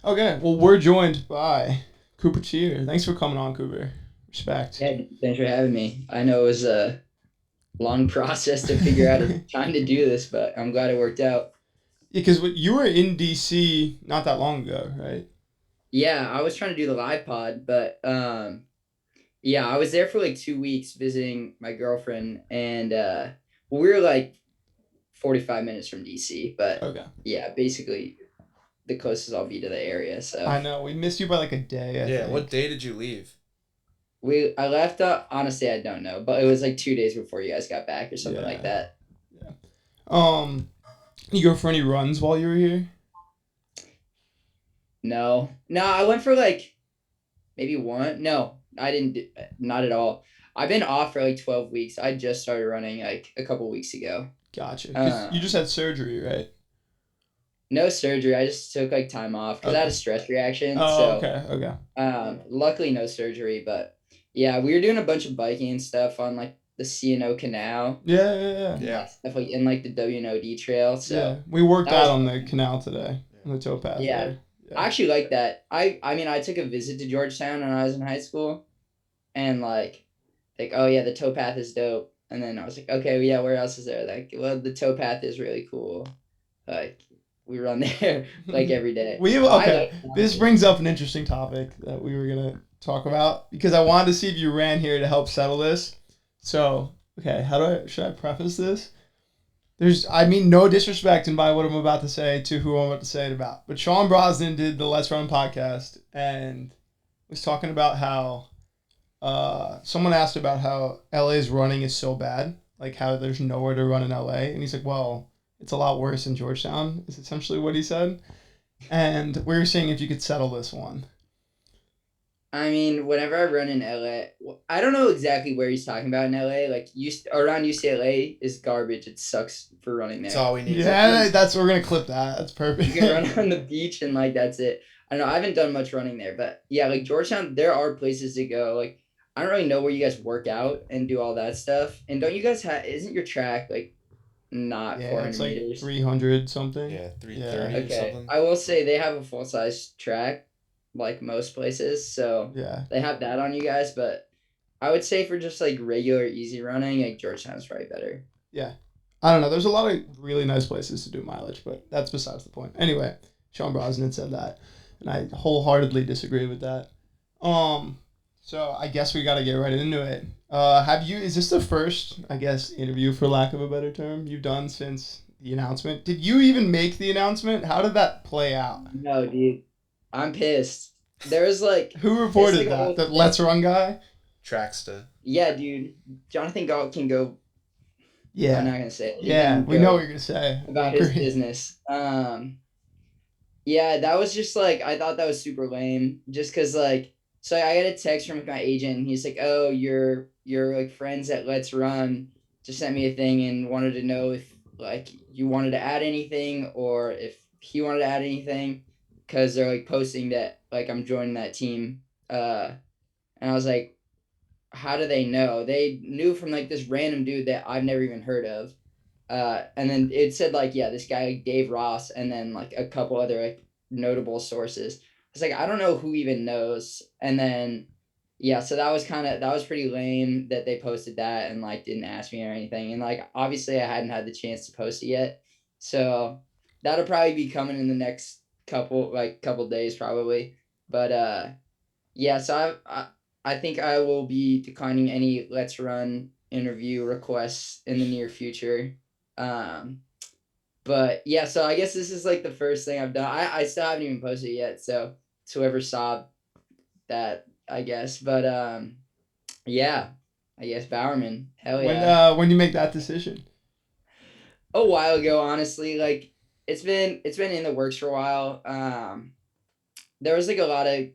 Okay, well, we're joined by Cooper Teare. Thanks for coming on, Cooper. Respect. Yeah, thanks for having me. I know it was a long process to figure out a time to do this, but I'm glad it worked out. Because you were in DC not that long ago, right? Yeah, I was trying to do the live pod, but yeah, I was there for like 2 weeks visiting my girlfriend, and we were like 45 minutes from DC, but Okay. yeah, basically the closest I'll be to the area. So I know. We missed you by like a day, I Yeah, what think. day did you leave? I left honestly I don't know, but it was like 2 days before you guys got back or something like Yeah. that. Yeah. Um, you go for any runs while you were here? No, no, I went for like maybe one. No, I didn't. Not at all. I've been off for like 12 weeks. I just started running like a couple weeks ago. Gotcha. Because you just Um, had surgery, right? no surgery. I just took like time off because I had Okay. a stress reaction. Oh, So, okay. Okay. luckily no surgery. But yeah, we were doing a bunch of biking and stuff on like the C&O Canal Yeah, yeah, yeah. and Yeah. like stuff like in like the WNOD trail. Yeah. So We worked that out was on the fun. canal today, Yeah. on the towpath Yeah, there. Yeah. I actually like that. I mean, I took a visit to Georgetown when I was in high school, and like, oh yeah, the towpath is dope. And then I was like, okay, well, yeah, where else is there? Like, well, the towpath is really cool. Like, we run there like every day. We I okay. like it, This honestly. brings up an interesting topic that we were gonna talk about because I wanted to see if you ran here to help settle this. So okay, how do I should I preface this? I mean no disrespect in by what I'm about to say to who I'm about to say it about, but Sean Brosnan did the Let's Run podcast and was talking about how someone asked about how LA's running is so bad, like how there's nowhere to run in LA, and he's like, well, it's a lot worse in Georgetown. Is essentially what he said. And we were seeing if you could settle this one. I mean, whenever I run in LA, I don't know exactly where he's talking about in LA. Like, around UCLA is garbage. It sucks for running That's there. all we need. Except Yeah, for that's we're gonna clip that. That's you can run perfect. on the beach and like that's it. I don't know. I haven't done much running there, but yeah, like Georgetown, there are places to go. Like, I don't really know where you guys work out and do all that stuff. And don't you guys have? Isn't your track like not Yeah, it's 400 like meters? 300 something. Yeah, Yeah, 330 or Okay, something. I will say they have a full size track, like most places, so yeah, they have that on you guys. But I would say for just like regular easy running, like Georgetown's probably better. yeah. I don't know. There's a lot of really nice places to do mileage, but that's besides the point. Anyway, Sean Brosnan said that, and I wholeheartedly disagree with that. Um, so I guess we got to get right into it. Have you? Is this the first, I guess, interview for lack of a better term you've done since the announcement? Did you even make the announcement? How did that play out? No, dude, I'm pissed. There was like Who it's like reported a that? whole The thing. Let's Run guy? Tracksta. Yeah, dude, Jonathan Galt can go. I'm Yeah. not gonna say it. He Yeah, can we know what go you're gonna say. I about his agree. business. Yeah, that was just like I thought that was super lame. Just cause like so I got a text from my agent and he's like, "Oh, your like friends at Let's Run just sent me a thing and wanted to know if like you wanted to add anything or if he wanted to add anything because they're like posting that like I'm joining that team." And I was like, "How do they know?" They knew from like this random dude that I've never even heard of. And then it said like, yeah, this guy like, Dave Ross, and then like a couple other like notable sources. I was like, I don't know who even knows. And then yeah, so that was pretty lame that they posted that and like didn't ask me or anything. And like obviously I hadn't had the chance to post it yet. So that'll probably be coming in the next couple days probably. But yeah, so I think I will be declining any Let's Run interview requests in the near future. Um, but yeah, so I guess this is like the first thing I've done. I still haven't even posted it yet, so it's whoever saw that, I guess. But yeah, I guess Bowerman, hell yeah. When you make that decision? A while ago, honestly, like it's been in the works for a while. There was like a lot of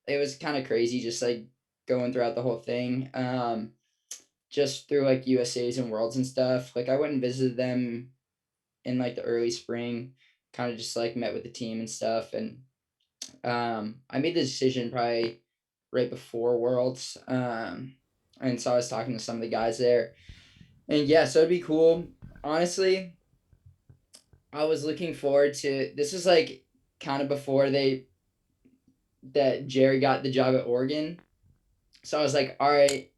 it was kind of crazy just like going throughout the whole thing. Just through like USA's and Worlds and stuff. Like I went and visited them in like the early spring, kind of just like met with the team and stuff. And I made the decision probably right before Worlds. And so I was talking to some of the guys there. And yeah, so it'd be cool. Honestly, I was looking forward to this was like kind of before they that Jerry got the job at Oregon. So I was like, all right,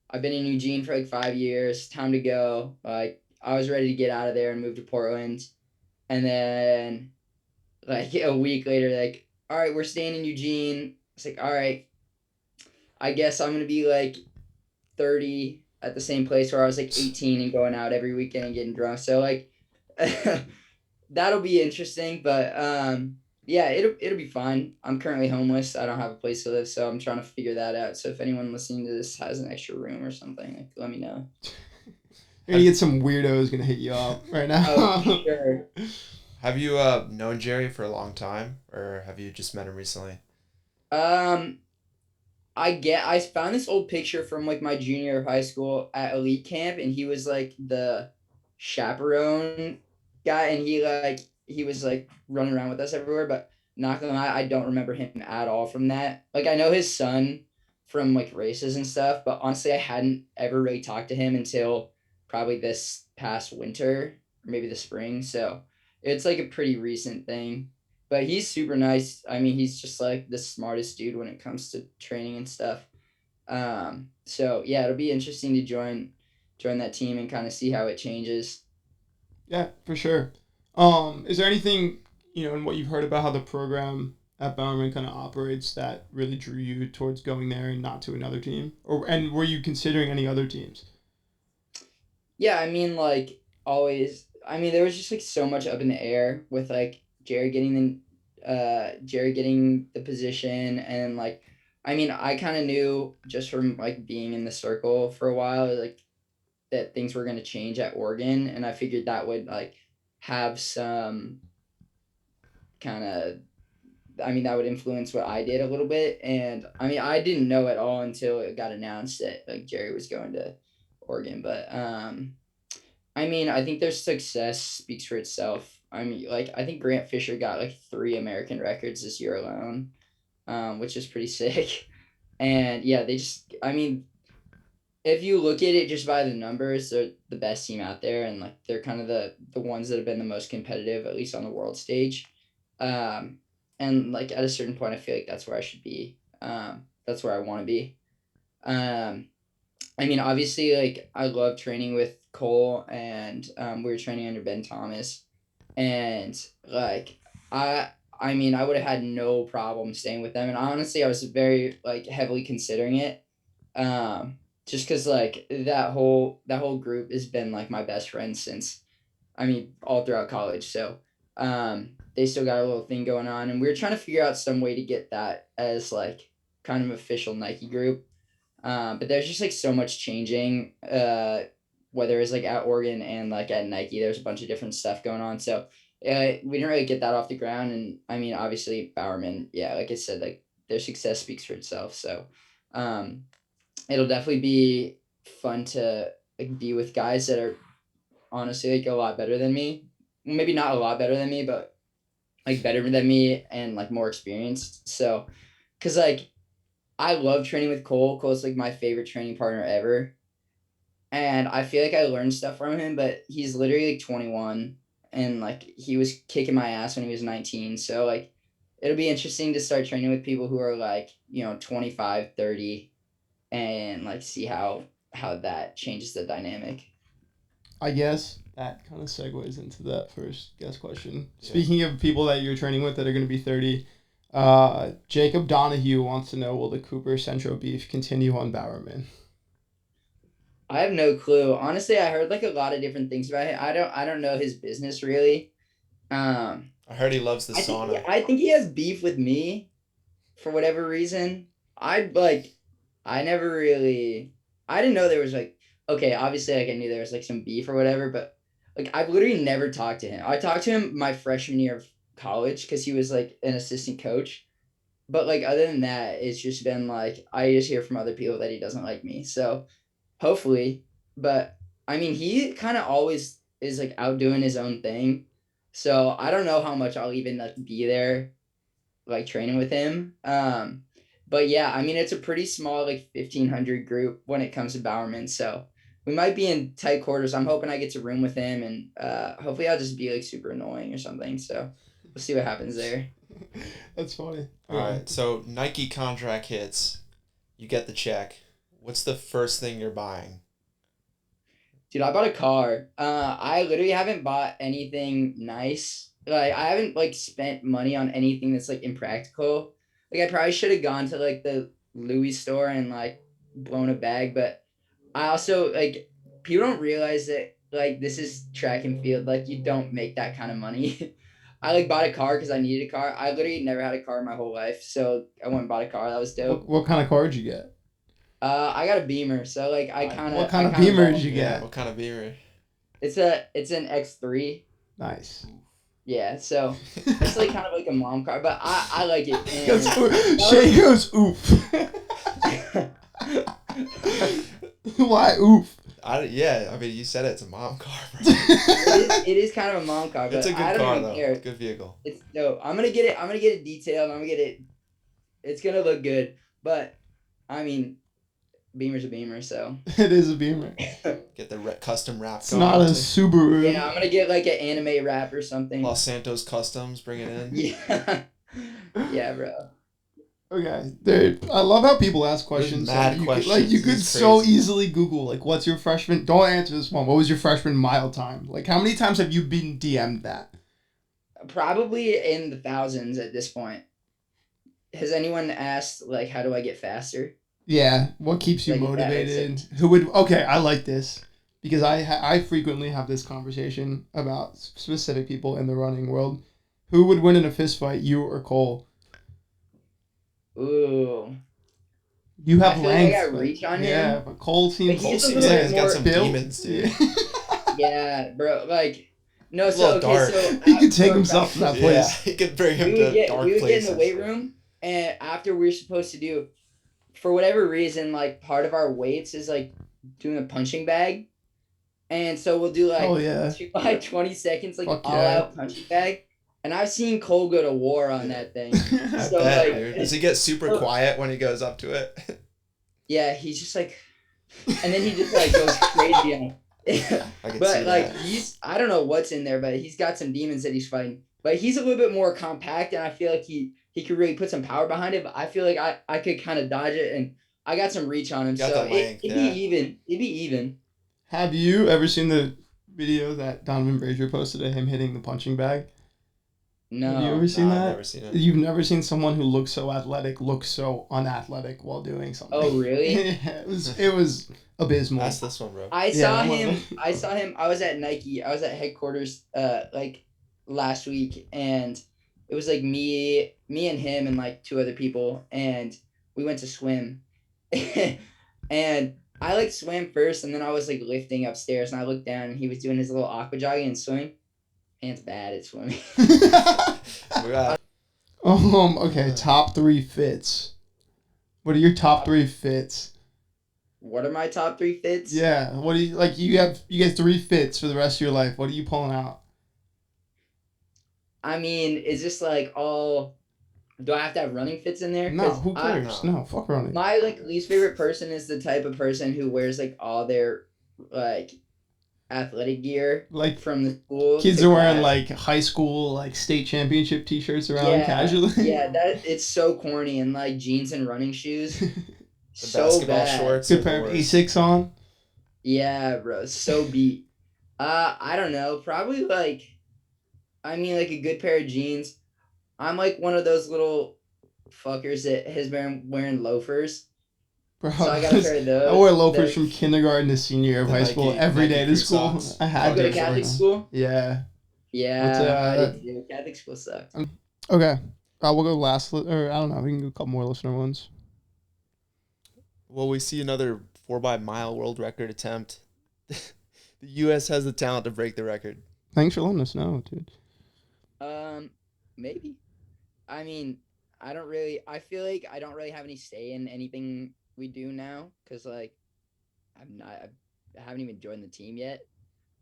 I've been in Eugene for like 5 years, time to go. Like I was ready to get out of there and move to Portland. And then like a week later, like, all right, we're staying in Eugene. It's like, all right, I guess I'm gonna be like 30 at the same place where I was like 18 and going out every weekend and getting drunk. So like that'll be interesting, but yeah, it'll be fine. I'm currently homeless. I don't have a place to live, so I'm trying to figure that out. So if anyone listening to this has an extra room or something, like, let me know. You're gonna get some weirdos gonna hit you up right Oh, now. sure. Have you known Jerry for a long time, or have you just met him recently? Um, I found this old picture from like my junior year of high school at elite camp, and he was like the chaperone guy, and he was like running around with us everywhere. But not gonna lie, I don't remember him at all from that. Like I know his son from like races and stuff, but honestly, I hadn't ever really talked to him until probably this past winter or maybe the spring. So it's like a pretty recent thing. But he's super nice. I mean, he's just like the smartest dude when it comes to training and stuff. So yeah, it'll be interesting to join that team and kind of see how it changes. Yeah, for sure. Is there anything, in what you've heard about how the program at Bowerman kind of operates that really drew you towards going there and not to another team? And were you considering any other teams? Yeah, I mean, like always. I mean, there was just like so much up in the air with like Jerry getting the position, and like, I mean, I kind of knew just from like being in the circle for a while, like that things were going to change at Oregon, and I figured that would like have some kind of, I mean, that would influence what I did a little bit. And I mean, I didn't know at all until it got announced that like Jerry was going to Oregon. But I mean, I think their success speaks for itself. I mean, like I think Grant Fisher got like 3 American records this year alone, which is pretty sick. And yeah, they just, I mean, if you look at it just by the numbers, they're the best team out there, and like they're kind of the ones that have been the most competitive, at least on the world stage. Um, and like at a certain point, I feel like that's where I should be. That's where I want to be. Um, I mean, obviously, like I love training with Cole, and we were training under Ben Thomas, and like I mean, I would have had no problem staying with them, and honestly, I was very like heavily considering it, um, just because like that whole group has been like my best friends since, I mean, all throughout college. So they still got a little thing going on, and we were trying to figure out some way to get that as like kind of official Nike group. But there's just like so much changing. Whether it's like at Oregon and like at Nike, there's a bunch of different stuff going on. So we didn't really get that off the ground. And I mean, obviously Bowerman, yeah, like I said, like their success speaks for itself. So um, it'll definitely be fun to like be with guys that are honestly like a lot better than me. Maybe not a lot better than me, but like better than me and like more experienced. So, cause like I love training with Cole. Cole's like my favorite training partner ever. And I feel like I learned stuff from him, but he's literally like 21, and like he was kicking my ass when he was 19. So like it'll be interesting to start training with people who are like, 25, 30, and like see how that changes the dynamic. I guess that kind of segues into that first guess question. Yeah. Speaking of people that you're training with that are going to be 30, Jacob Donahue wants to know, will the Cooper Centro beef continue on Bowerman? I have no clue. Honestly, I heard like a lot of different things about it. I don't know his business really. Um I heard he loves the I think sauna. I think he has beef with me for whatever reason. I never really, I didn't know there was like, okay, obviously like I knew there was like some beef or whatever, but like I've literally never talked to him. I talked to him my freshman year of college because he was like an assistant coach. But like other than that, it's just been like I just hear from other people that he doesn't like me. So hopefully, but I mean he kind of always is like out doing his own thing. So I don't know how much I'll even like be there like training with him. But yeah, I mean it's a pretty small like 1,500 group when it comes to Bowerman, so we might be in tight quarters. I'm hoping I get to room with him, and hopefully I'll just be like super annoying or something. So we'll see what happens there. That's funny. All right, so Nike contract hits. You get the check. What's the first thing you're buying? Dude, I bought a car. I literally haven't bought anything nice. Like, I haven't like spent money on anything that's like impractical. Like, I probably should have gone to like the Louis store and like blown a bag, but I also like people don't realize that like this is track and field. Like, you don't make that kind of money. I like bought a car because I needed a car. I literally never had a car in my whole life, so I went and bought a car. That was dope. What kind of car did you get? I got a Beamer, so like I kind of What kind of Beamer did you Yeah, get? what kind of Beamer? It's an X3. Nice. Yeah, so it's like kind of like a mom car, but I like it. Shay goes oof. Why oof? I mean, you said it's a mom car, bro. It is kind of a mom car, but It's a good I don't car, even though. care. Good vehicle. It's dope. I'm gonna get it detailed. I'm gonna get it. It's gonna look good, but I mean, Beamer's a Beamer, so. It is a Beamer. Get the custom wrap. It's not a Subaru. Yeah, I'm gonna get like an anime wrap or something. Los Santos Customs, bring it in. Yeah. Yeah, bro. Okay, dude. I love how people ask questions. Mad questions. You could It's so crazy. easily Google like, what's your freshman? Don't answer this one. What was your freshman mile time? Like, how many times have you been DM'd that? Probably in the thousands at this point. Has anyone asked like, how do I get faster? Yeah, what keeps you Like, if that makes motivated? sense. Who would? Okay, I like this because I frequently have this conversation about specific people in the running world. Who would win in a fist fight, you or Cole? Ooh. You have I feel like I length. got but- reach on yeah, him. but Cole seems. But he's a Cole little seems like bit he's got more some built. demons, dude. Yeah, bro. Like, no, A so little okay, dark. so He could so take himself to that Yeah, place. he could bring him we would to dark get in places. the weight room, and after we're supposed to do, for whatever reason, like part of our weights is like doing a punching bag, and so we'll do like Oh yeah. 2 by 20 seconds, like Fuck all yeah. out punching bag, and I've seen Cole go to war on that thing. I So, bet, like- dude. Does he get super So- quiet when he goes up to it? Yeah, he's just like, and then he just like goes crazy on it. I can But see like that. I don't know what's in there, but he's got some demons that he's fighting. But he's a little bit more compact, and I feel like he could really put some power behind it. But I feel like I could kind of dodge it, and I got some reach on him, Got so the length, it'd yeah. be even. It'd be even. Have you ever seen the video that Donovan Brazier posted of him hitting the punching bag? No. Have you ever seen Nah, that? I've never seen it. You've never seen someone who looks so athletic look so unathletic while doing something. Oh really? Yeah, it was abysmal. That's this one, bro. I saw Yeah, him. well- I saw him. I was at Nike. I was at headquarters like last week, and it was like me and him and like 2 other people, and we went to swim, and I like swam first, and then I was like lifting upstairs, and I looked down, and he was doing his little aqua jogging and swimming. Man's bad at swimming. We got Okay, top 3 fits. What are your top 3 fits? What are my top 3 fits? Yeah, what do you like? You get 3 fits for the rest of your life. What are you pulling out? I mean, is this like all? Do I have to have running fits in there? No, 'Cause who cares? No, fuck running. My like least favorite person is the type of person who wears like all their like athletic gear Like from the school. kids to are wearing class. like high school like state championship T-shirts around Yeah, casually. Yeah, that it's so corny, and like jeans and running shoes. the So basketball bad. shorts. Good are pair the of worst. Asics on. Yeah, bro, so beat. I don't know, probably like, I mean, like a good pair of jeans. I'm like one of those little fuckers that has been wearing loafers. Bro, So I got a pair of those. I wore loafers Those- from kindergarten to senior year of The high Nike- school every Nike day to crew school. socks. I You had go to to. Catholic school? Yeah. Yeah, I did too. Catholic school sucked. Okay. We'll go last, or I don't know. We can do a couple more listener ones. Will we see another 4x-mile world record attempt? The U.S. has the talent to break the record. Thanks for letting us know, dude. Maybe. I mean, I feel like I don't really have any say in anything we do now, because like I haven't even joined the team yet.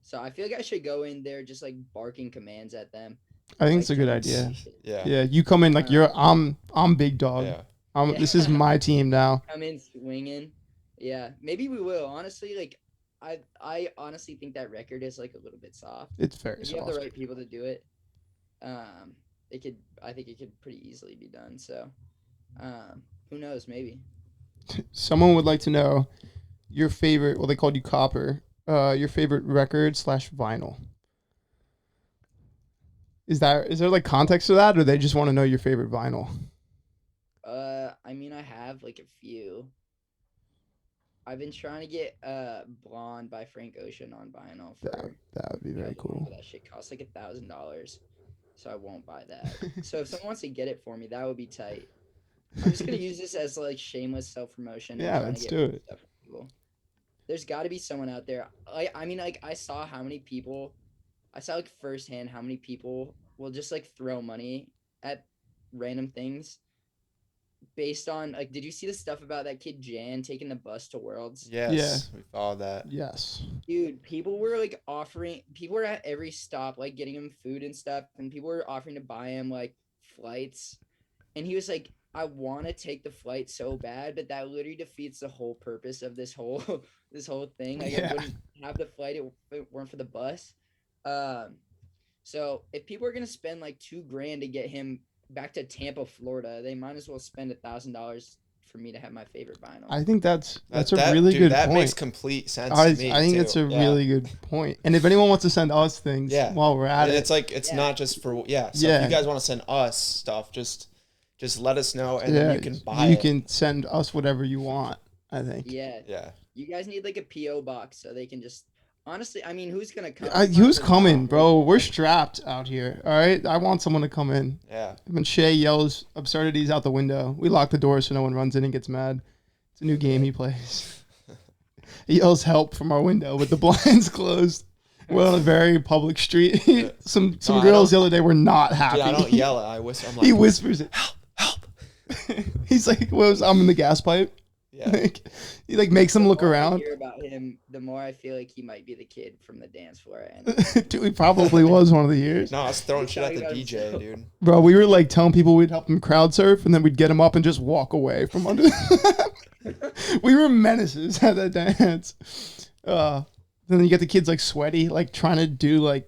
So I feel like I should go in there just like barking commands at them. I think Like, it's a good tell them idea. shit. Yeah. Yeah, you come in like you're. I'm big dog. Yeah. This is my team now. Come in swinging. Yeah, maybe we will. Honestly, like I honestly think that record is like a little bit soft. It's very If you have the soft. right people to do it. I think it could pretty easily be done. So, who knows? Maybe. Someone would like to know your favorite. Well, they called you Copper. Your favorite record / vinyl. Is there like context to that, or they just want to know your favorite vinyl? I mean, I have like a few. I've been trying to get Blonde by Frank Ocean on vinyl for That would be very however long, cool. but that shit costs like $1,000, so I won't buy that. So if someone wants to get it for me, that would be tight. I'm just gonna use this as like shameless self promotion. Yeah, let's do it. Stuff from people. There's got to be someone out there. I mean, like I saw like firsthand how many people will just like throw money at random things based on like, did you see the stuff about that kid Jan taking the bus to Worlds? Yes, we followed that. Yes. Dude, people were at every stop, like getting him food and stuff, and people were offering to buy him like flights. And he was like, I want to take the flight so bad, but that literally defeats the whole purpose of this whole thing. Like I wouldn't have the flight if it weren't for the bus. So if people are gonna spend like $2,000 to get him back to Tampa, Florida, they might as well spend $1,000 for me to have my favorite vinyl. I think that's a really good point. That makes complete sense to me. I think it's a really good point. And if anyone wants to send us things while we're at it, it's like it's not just for So if you guys want to send us stuff, just let us know, and then you can buy it. You can send us whatever you want, I think. Yeah. You guys need like a P.O. box so they can just... Honestly, I mean, who's going to come? Who's coming, bro? We're strapped out here, all right? I want someone to come in. Yeah. When Shay yells absurdities out the window, we lock the door so no one runs in and gets mad. It's a new game he plays. He yells help from our window with the blinds closed. We're on a very public street. Some girls the other day were not happy. Dude, I don't yell it. I whisper. I'm like, he whispers it. Help. He's like, I'm in the gas pipe. Yeah. He like makes them look around. The more I hear about him, the more I feel like he might be the kid from the dance floor. Dude, he probably was one of the years. No, I was throwing shit at the DJ, dude. Bro, we were like telling people we'd help him crowd surf, and then we'd get him up and just walk away from under. We were menaces at that dance. Then you get the kids like sweaty, like trying to do like,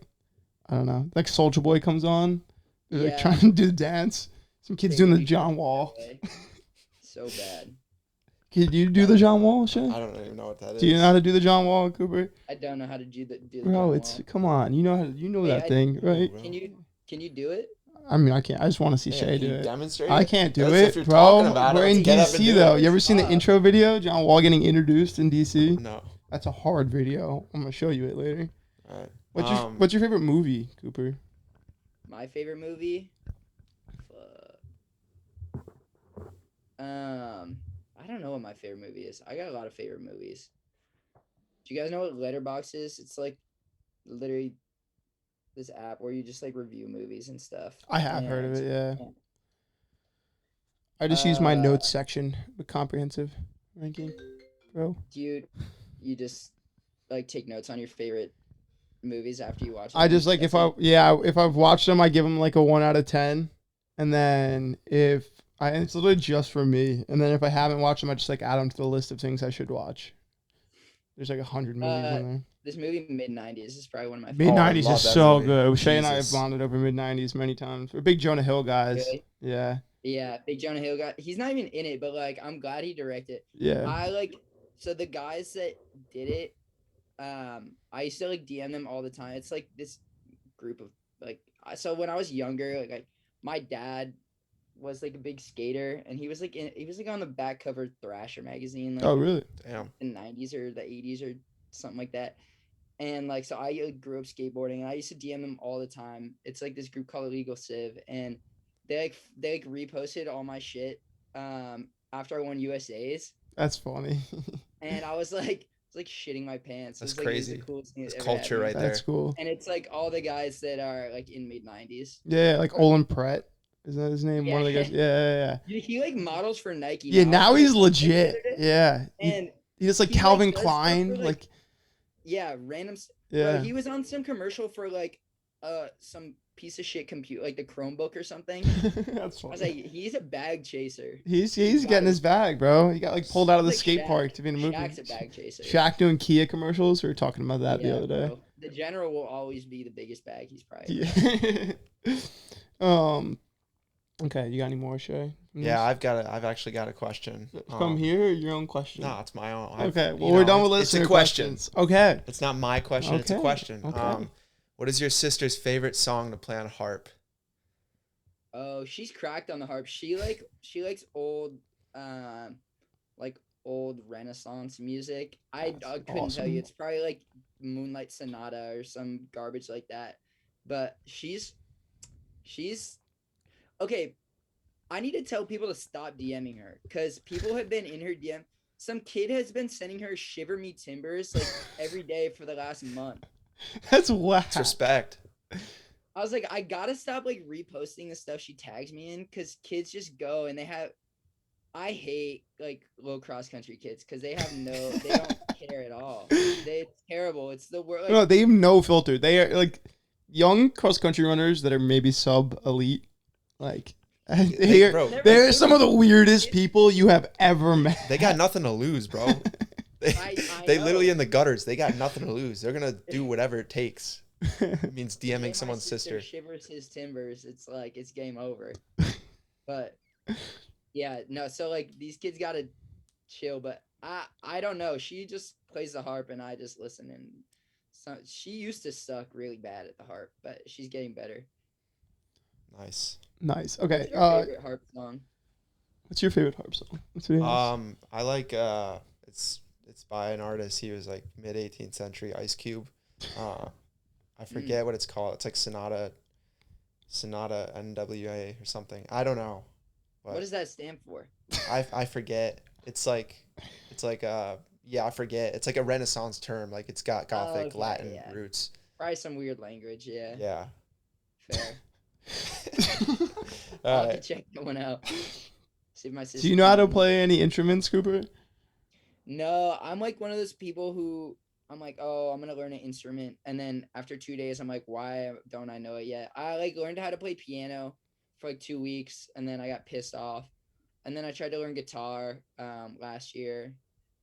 I don't know, like Soulja Boy comes on. They're like trying to do the dance. Some kids doing the John Wall. So bad. Can you do the John Wall shit? I don't even know what that is. Do you know how to do the John Wall, Cooper? I don't know how to do the Bro, come on. You know that thing, right? Can you do it? I mean, I can't. I just want to see Shay do it. Demonstrate. I can't do it, bro. We're in DC though. You ever seen the intro video? John Wall getting introduced in DC? No. That's a hard video. I'm gonna show you it later. All right. What's your favorite movie, Cooper? My favorite movie? I don't know what my favorite movie is. I got a lot of favorite movies. Do you guys know what Letterboxd is? It's like literally this app where you just like review movies and stuff. I have heard of it, yeah. I just use my notes section with comprehensive ranking, bro. Do you just like take notes on your favorite movies after you watch them? I just like if I've watched them, I give them like a 1 out of 10, and then it's literally just for me. And then if I haven't watched them, I just like add them to the list of things I should watch. There's like 100 movies in there. This movie mid-90s is probably one of my favorite. Mid-90s is so good. Shay and I have Jesus. bonded over mid-90s many times. We're big Jonah Hill guys. Really? Yeah. Yeah, big Jonah Hill guy. He's not even in it, but like I'm glad he directed. Yeah. So the guys that did it, I used to like DM them all the time. It's like this group of like, so when I was younger, like my dad was like a big skater, and he was like on the back cover of Thrasher magazine. Like, oh really? Damn. In the 90s or the 80s or something like that. And like, so I grew up skateboarding, and I used to DM them all the time. It's like this group called Illegal Civ, and they reposted all my shit after I won USA's. That's funny. And I was like shitting my pants. That's it was crazy. Like, the coolest thing it's that culture ever right there. That's cool. And it's like all the guys that are like in mid-90s. Yeah, like Olin Pratt. Isn't that his name? Yeah. One of the guys. Yeah. He like models for Nike. Yeah, now he's legit. Yeah. And he just like he, Calvin does Klein. stuff for, like, yeah, random. Yeah. Bro, he was on some commercial for like some piece of shit computer, like the Chromebook or something. That's funny. I was like, he's a bag chaser. He's getting his bag, bro. He got like pulled out of the skate park to be in a movie. Shaq's a bag chaser. Shaq doing Kia commercials. We were talking about that the other day. Bro. The General will always be the biggest bag. He's probably. Yeah. Okay, you got any more, Shay? Yeah, I've actually got a question. From here or your own question? No, it's my own. Okay, well, we're done with listener questions. Okay. It's not my question, it's a question. Okay. What is your sister's favorite song to play on harp? Oh, she's cracked on the harp. She likes old, like old Renaissance music. I couldn't tell you. It's probably like Moonlight Sonata or some garbage like that. But she's okay. I need to tell people to stop DMing her because people have been in her DM. Some kid has been sending her Shiver Me Timbers like every day for the last month. That's whack. It's respect. I was like, I gotta stop like reposting the stuff she tags me in because kids just go and they have. I hate like low cross country kids because they don't care at all. It's terrible. It's the worst. Like, No, they have no filter. They are like young cross country runners that are maybe sub elite. Like they're some of the weirdest people you have ever met. They got nothing to lose, bro. They literally in the gutters. They got nothing to lose. They're gonna do whatever it takes. It means DMing someone's sister. Shivers his timbers. It's like it's game over. But yeah, no. So like these kids gotta chill. But I don't know. She just plays the harp and I just listen. And so she used to suck really bad at the harp, but she's getting better. Nice. Okay. What's your favorite harp song? What's your favorite harp song? I like it's by an artist. He was like mid 18th century, Ice Cube. I forget what it's called. It's like Sonata NWA or something. I don't know. What does that stand for? I forget. It's like I forget. It's like a Renaissance term. Like it's got Gothic Latin roots. Probably some weird language. Yeah. Yeah. Fair. I'll have to check that one out. See if my sister. Do you know how to play any instruments, Cooper? No, I'm like one of those people who I'm like, oh, I'm gonna learn an instrument, and then after 2 days, I'm like, why don't I know it yet? I like learned how to play piano for like 2 weeks, and then I got pissed off, and then I tried to learn guitar last year,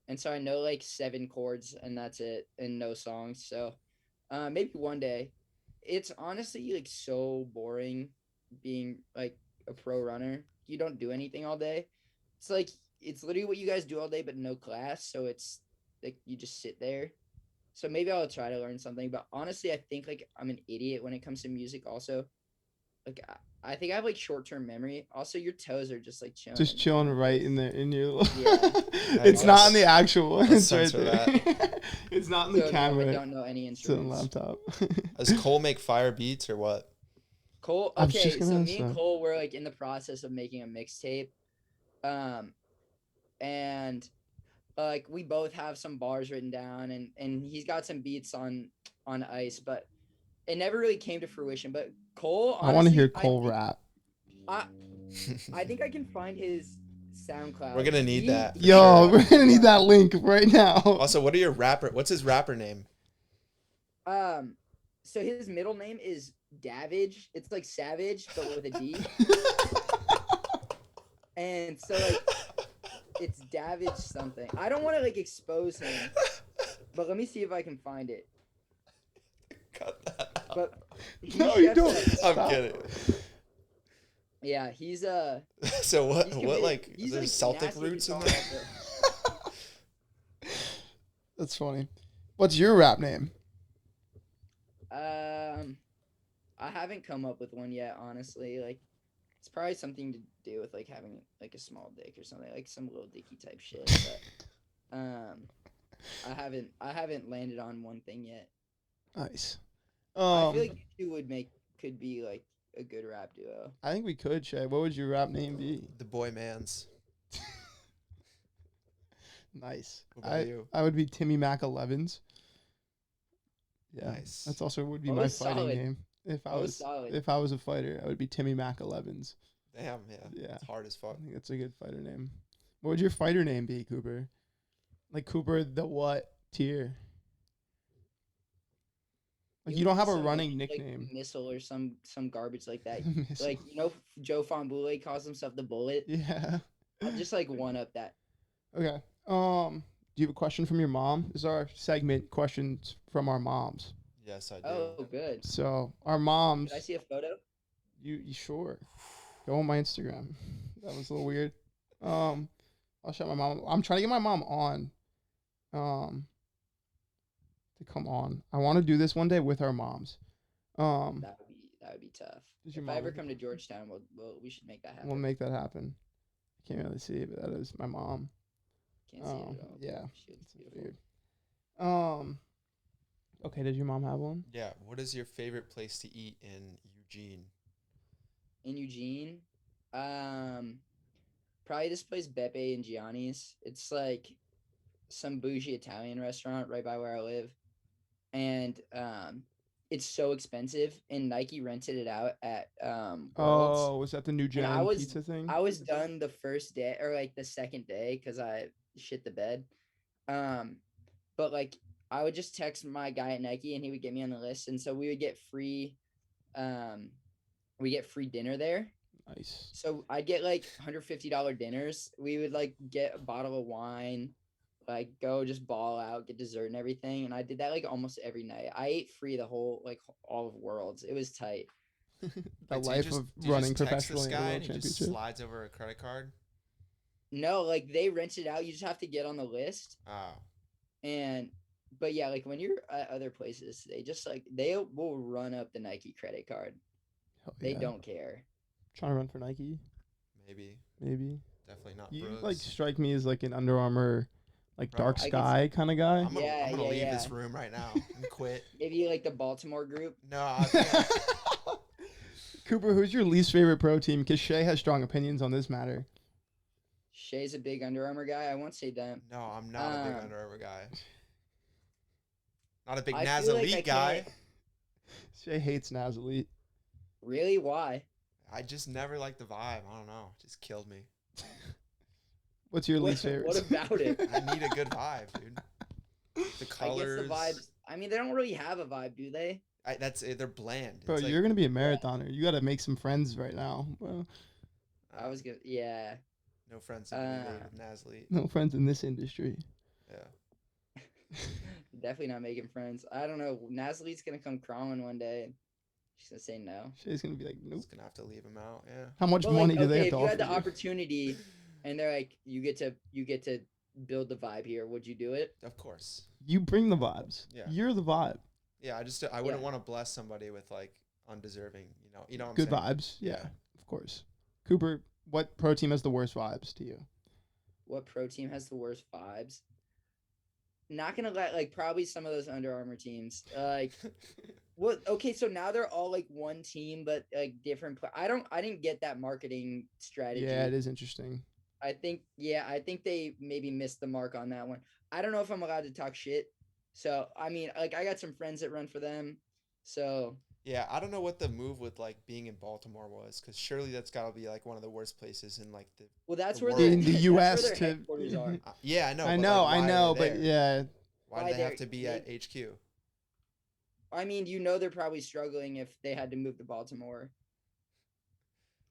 and so I know like 7 chords, and that's it, and no songs. So maybe one day. It's honestly like so boring being like a pro runner. You don't do anything all day. It's like it's literally what you guys do all day, but no class. So it's like you just sit there. So maybe I'll try to learn something. But honestly, I think like I'm an idiot when it comes to music. Also, like I think I have like short-term memory. Also, your toes are just like chilling. Just chilling right in your. Yeah. It's not in the actual one. It's right there. It's not in the camera. I don't know any It's on instruments. the laptop. Does Cole make fire beats or what? Cole. Okay, so me and Cole were like in the process of making a mixtape, and like we both have some bars written down, and he's got some beats on ice, but it never really came to fruition. But Cole, honestly, I want to hear Cole rap. I think I can find his SoundCloud. We're gonna need that. Yo, we're gonna need that link right now. Also, what's his rapper name? So his middle name is Davage. It's like Savage, but with a D. And so like it's Davage something. I don't want to like expose him, but let me see if I can find it. Cut that out. But no, you don't. I'm kidding. Yeah, he's So what? he's What like? he's Is there like Celtic nasty roots in guitar there? player. That's funny. What's your rap name? I haven't come up with one yet, honestly. Like, it's probably something to do with like having like a small dick or something, like some little dicky type shit. But I haven't landed on one thing yet. Nice. I feel like you two could be like a good rap duo. I think we could, Shay. What would your rap name be? The Boy Mans. Nice. What about you? I would be Timmy Mac 11s. Yeah, Nice. That's also would be Oh, my that's fighting solid. name. If I was solid. if I was a fighter, I would be Timmy Mac 11s. Damn, yeah. Yeah. It's hard as fuck. I think that's a good fighter name. What would your fighter name be, Cooper? Like Cooper the what tier? Like you don't have a running nickname. Like Missile or some garbage like that. Like Joe Fonbule calls himself the Bullet. Yeah. I'll just like one up that. Okay. Do you have a question from your mom? This is our segment, questions from our moms. Yes, I do. Oh, good. So our moms. Did I see a photo? You sure? Go on my Instagram. That was a little weird. I'll shout my mom. I'm trying to get my mom on. To come on. I want to do this one day with our moms. That would be tough. Does your If I mom ever have come to Georgetown, we should make that happen. We'll make that happen. I can't really see it, but that is my mom. Can't see it at all. Yeah. She looks It's beautiful. weird. Okay, does your mom have one? Yeah. What is your favorite place to eat in Eugene? In Eugene, probably this place Beppe and Gianni's. It's like some bougie Italian restaurant right by where I live, and it's so expensive. And Nike rented it out at Worlds. Oh, was that the new And gen pizza thing? I was done the first day or like the second day because I shit the bed. But like I would just text my guy at Nike and he would get me on the list, and so we would get free dinner there. Nice. So I'd get like $150 dinners. We would like get a bottle of wine, like go just ball out, get dessert and everything. And I did that like almost every night. I ate free the whole like all of Worlds. It was tight. The life of running professionally this in the guy World and he just Championship. slides over a credit card. No, like they rent it out. You just have to get on the list. Oh. But yeah, like when you're at other places, they just like they will run up the Nike credit card. Hell They yeah. don't care. Trying to run for Nike? Maybe. Definitely not You Brooks. like strike me as like an Under Armour, like Bro, dark sky kind of guy. I'm gonna leave yeah. this room right now and quit. Maybe like the Baltimore group. No, I can't. Cooper, who's your least favorite pro team? Because Shay has strong opinions on this matter. Shay's a big Under Armour guy. I won't say them. No, I'm not a big Under Armour guy. Not a big I Naz feel like Elite guy. Shay hates Naz Elite. Really? Why? I just never liked the vibe. I don't know. It just killed me. What's your least favorite? What about it? I need a good vibe, dude. The colors. I guess the vibes. I mean, they don't really have a vibe, do they? That's it. They're bland. Bro, It's like, you're gonna be a marathoner. You got to make some friends right now. Bro. I was good. Yeah. no friends with Naz Elite. No friends in this industry. Yeah. Definitely not making friends. I don't know. Nazlee's gonna come crawling one day. And she's gonna say no. Shay's gonna be like, nope. Just gonna have to leave him out. Yeah. How much But money like, do they have if to you offer had the you? opportunity, and they're like, you get to build the vibe here, would you do it? Of course. You bring the vibes. Yeah. You're the vibe. Yeah. I wouldn't Yeah. want to bless somebody with like undeserving. You know. What I'm Good saying? vibes. Yeah, of course. Cooper, what pro team has the worst vibes to you? What pro team has the worst vibes? Not gonna let like probably some of those Under Armour teams. Like, well, okay, so now they're all like one team, but like different. I didn't get that marketing strategy. Yeah, it is interesting. I think they maybe missed the mark on that one. I don't know if I'm allowed to talk shit. So I mean, like I got some friends that run for them. So Yeah, I don't know what the move with like being in Baltimore was, because surely that's got to be like one of the worst places in like the. well, that's The where world. the In the that's US where their to- headquarters are. Yeah, I know. I but, know, like, why I are know, they but there? yeah, Why Why do they have they're- to be at HQ? I mean, you know, they're probably struggling if they had to move to Baltimore.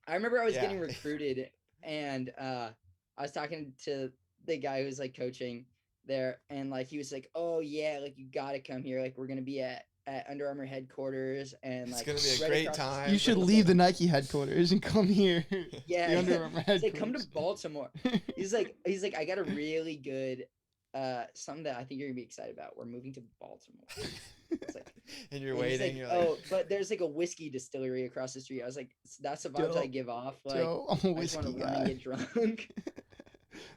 I remember I was Yeah. getting recruited, and I was talking to the guy who was like coaching there, and like he was like, "Oh yeah, like you got to come here. Like we're gonna be at Under Armour headquarters, and It's like gonna be a right great across the time. street." you should leave the Nike headquarters and come here. Yeah, The Under Armour he's like, "Come to headquarters. Baltimore." He's like, "I got a really good something that I think you're gonna be excited about. We're moving to Baltimore." It's like, and you're and he's waiting. like, You're oh, like, but there's like a whiskey distillery across the street. I was like, that's the vibes I Dope. give off. Like, Joe, I'm a I just whiskey want to run and guy. get drunk.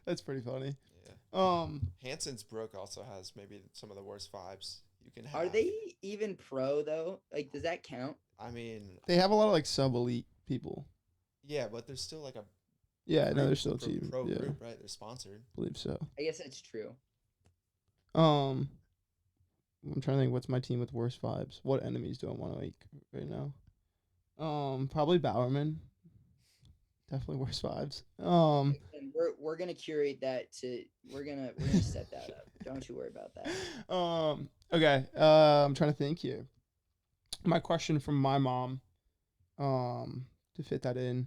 That's pretty funny. yeah. Hanson's Brook also has maybe some of the worst vibes you can have. Are they even pro though? Like, does that count? I mean, They have a lot of like sub elite people. yeah, but there's still like a Yeah, no, they're group- still a team. pro Yeah, group, right? They're sponsored. believe so. I guess that's true. I'm trying to think what's my team with worst vibes. What enemies do I want to like right now? Probably Bowerman. Definitely worst vibes. And we're gonna curate that to we're gonna set that up. Don't you worry about that. Okay. I'm trying to think here. My question from my mom, to fit that in.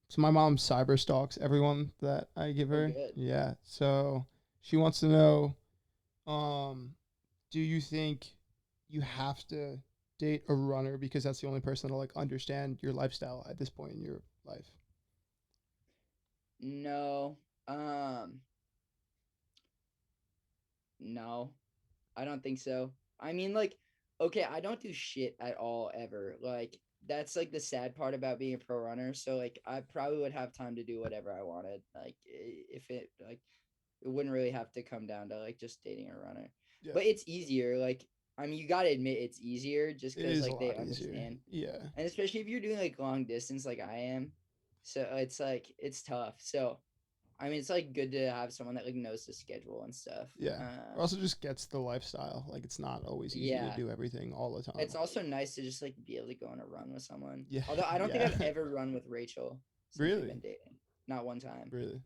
So my mom cyber stalks everyone that I give her. good. Yeah. So she wants to know, do you think you have to date a runner because that's the only person that'll like understand your lifestyle at this point in your life? No. No. I don't think so. I mean, like, okay, I don't do shit at all ever. Like, that's like the sad part about being a pro runner. So, like, I probably would have time to do whatever I wanted. Like, if it, like, it wouldn't really have to come down to like just dating a runner. Yeah. But it's easier. Like, I mean, you got to admit it's easier just It because is a like they lot easier. understand. Yeah. And especially if you're doing like long distance like I am. So, it's like, it's tough. So, I mean, it's like good to have someone that like knows the schedule and stuff. Yeah. It also just gets the lifestyle. Like it's not always easy to Yeah. do everything all the time. It's also nice to just like be able to go on a run with someone. Yeah. Although I don't think Yeah. I've ever run with Rachel since we've Really? been dating. Not one time. Really?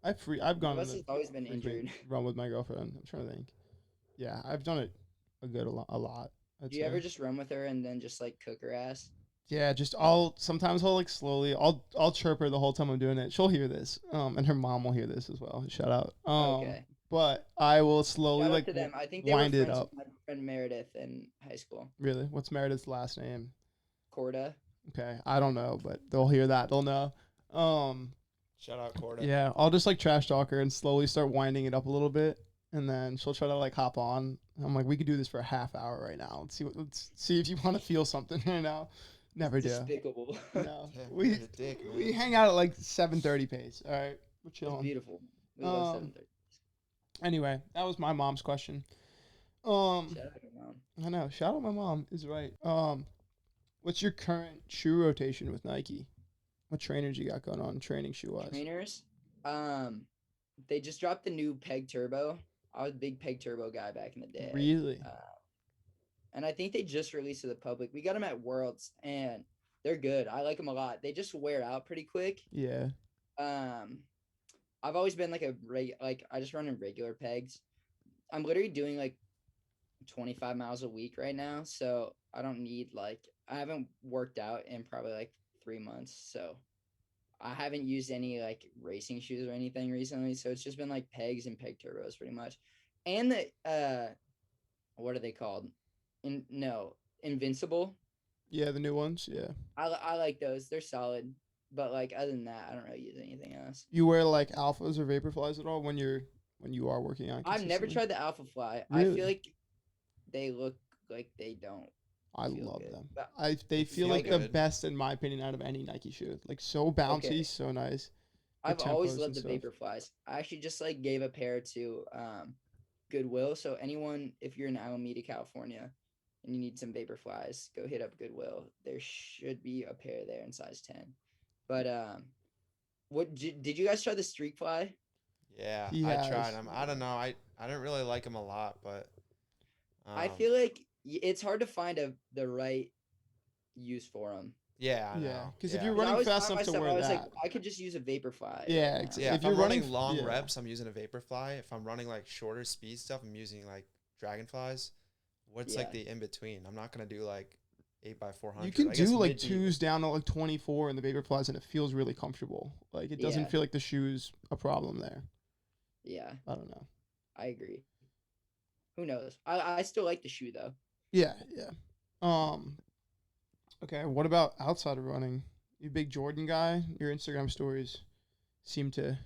I've gone Unless on it's always been injured. run with my girlfriend. I'm trying to think. Yeah, I've done it a lot. I'd Do you say. ever just run with her and then just like cook her ass? Yeah, just sometimes I'll like slowly I'll chirp her the whole time I'm doing it. She'll hear this. And her mom will hear this as well. Shout out. Okay. But I will slowly Shout out like to them. I think they were wind it friends up. with my friend Meredith in high school. Really? What's Meredith's last name? Corda. Okay, I don't know, but they'll hear that. They'll know. Shout out Corda. Yeah, I'll just like trash talk her and slowly start winding it up a little bit, and then she'll try to like hop on. I'm like, we could do this for a half hour right now. Let's see if you want to feel something right now. Never do. Despicable. No, Yeah, we you're a dick, man. we hang out at like 7:30 pace. All right, we're It's chilling. beautiful. We love 7:30. Anyway, that was my mom's question. Shout out to mom. I know. Shout out my mom is right. What's your current shoe rotation with Nike? What trainers you got going on training shoe wise? Trainers. They just dropped the new Peg Turbo. I was a big Peg Turbo guy back in the day. Really? And I think they just released to the public. We got them at Worlds, and they're good. I like them a lot. They just wear out pretty quick. Yeah. I've always been like I just run in regular pegs. I'm literally doing like 25 miles a week right now, so I don't need like I haven't worked out in probably like 3 months, so I haven't used any like racing shoes or anything recently. So it's just been like pegs and peg turbos pretty much, and the what are they called? Invincible. Yeah, the new ones. Yeah. I like those. They're solid. But like other than that, I don't really use anything else. You wear like alphas or vaporflies at all when you are working out? I've never tried the Alpha Fly. Really? I feel like they look like they don't. I feel love good. them. But They feel feel like the good. best in my opinion out of any Nike shoe. Like so bouncy, Okay. so nice. I've The always tempos loved the and stuff. Vapor Flies. I actually just like gave a pair to Goodwill. So anyone, if you're in Alameda, California, and you need some Vapor Flies, go hit up Goodwill. There should be a pair there in size 10. But what did you guys try the Streak Fly? Yeah, He I has. tried them. I don't know. I didn't really like them a lot, but I feel like it's hard to find the right use for them. yeah, I Yeah, know. 'cause if Yeah. you're I running was fast by enough to myself, wear I was that. like, I could just use a Vapor Fly. Yeah, exactly. Yeah, If if you're I'm running running- long yeah. reps, I'm using a Vaporfly. If I'm running like shorter speed stuff, I'm using like Dragonflies. What's like Yeah. the in between? I'm not gonna do like 8x400. You can I guess do like mid-deep. twos down to like 24 in the vaporflies, and it feels really comfortable. Like it doesn't Yeah. feel like the shoe's a problem there. Yeah, I don't know. I agree. Who knows? I still like the shoe though. Yeah, yeah. Okay, what about outside of running? You a big Jordan guy? Your Instagram stories seem to